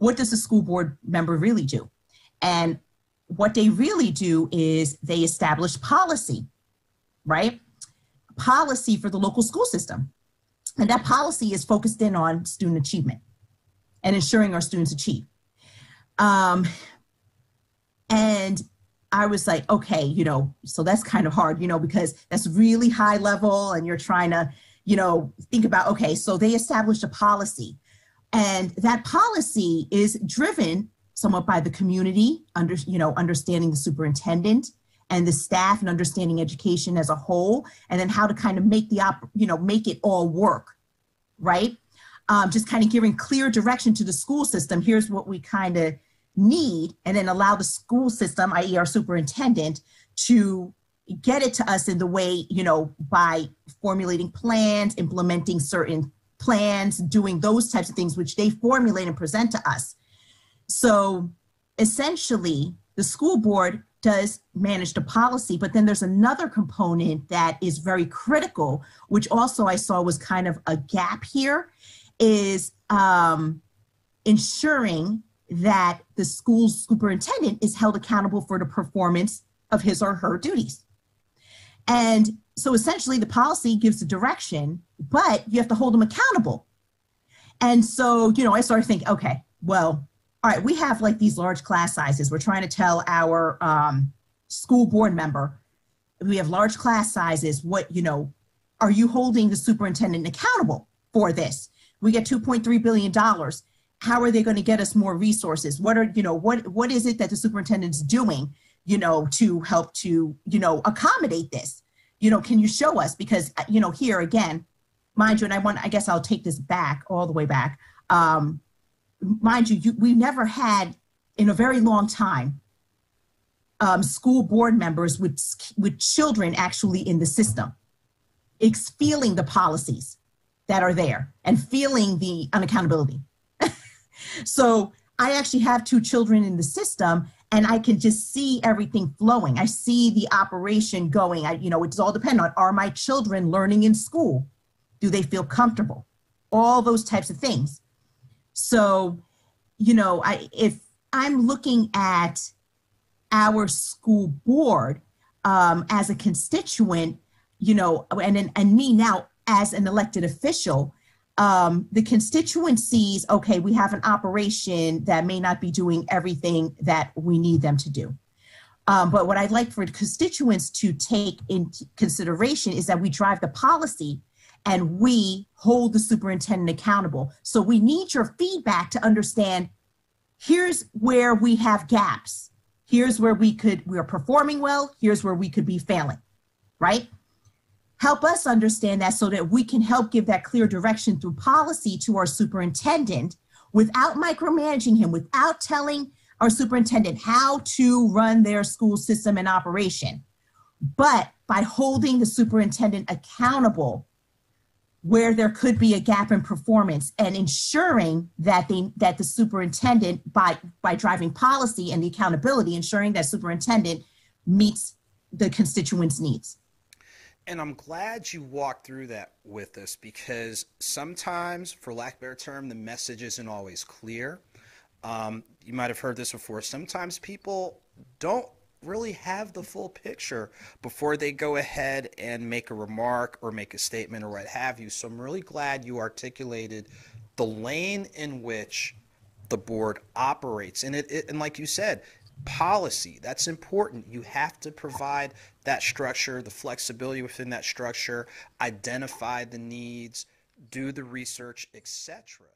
what does the school board member really do? And what they really do is they establish policy, right? Policy for the local school system. And that policy is focused in on student achievement and ensuring our students achieve. And I was like, okay, you know, so that's kind of hard, you know, because that's really high level and you're trying to, you know, think about, okay, so they established a policy and that policy is driven somewhat by the community, understanding the superintendent and the staff and understanding education as a whole, and then how to kind of make make it all work, right? Just kind of giving clear direction to the school system. Here's what we kind of need, and then allow the school system, i.e. our superintendent, to get it to us in the way, you know, by formulating plans, implementing certain plans, doing those types of things, which they formulate and present to us. So essentially, the school board does manage the policy, but then there's another component that is very critical, which also I saw was kind of a gap here, is ensuring that the school superintendent is held accountable for the performance of his or her duties. And so essentially the policy gives the direction, but you have to hold them accountable. And so, you know, I started thinking, okay, well, all right, we have like these large class sizes. We're trying to tell our school board member, we have large class sizes. What, you know, are you holding the superintendent accountable for this? We get $2.3 billion. How are they going to get us more resources? What are, you know, what is it that the superintendent's doing, you know, to help to, you know, accommodate this? You know, can you show us? Because, you know, here again, mind you, and I guess I'll take this back, all the way back. Mind you, we never had in a very long time school board members with children actually in the system, feeling the policies that are there and feeling the unaccountability. So I actually have 2 children in the system, and I can just see everything flowing. I see the operation going. You know, it's all dependent on, are my children learning in school? Do they feel comfortable? All those types of things. So, you know, if I'm looking at our school board as a constituent, you know, and me now as an elected official, the constituent sees, okay, we have an operation that may not be doing everything that we need them to do. But what I'd like for constituents to take into consideration is that we drive the policy and we hold the superintendent accountable. So we need your feedback to understand, here's where we have gaps. Here's where we're performing well. Here's where we could be failing, right? Help us understand that so that we can help give that clear direction through policy to our superintendent without micromanaging him, without telling our superintendent how to run their school system and operation, but by holding the superintendent accountable where there could be a gap in performance and ensuring that the superintendent, by driving policy and the accountability, ensuring that superintendent meets the constituents' needs. And I'm glad you walked through that with us, because sometimes, for lack of a better term, the message isn't always clear. You might have heard this before. Sometimes people don't really have the full picture before they go ahead and make a remark or make a statement or what have you. So I'm really glad you articulated the lane in which the board operates. And and like you said, policy, that's important. You have to provide that structure, the flexibility within that structure, identify the needs, do the research, etc.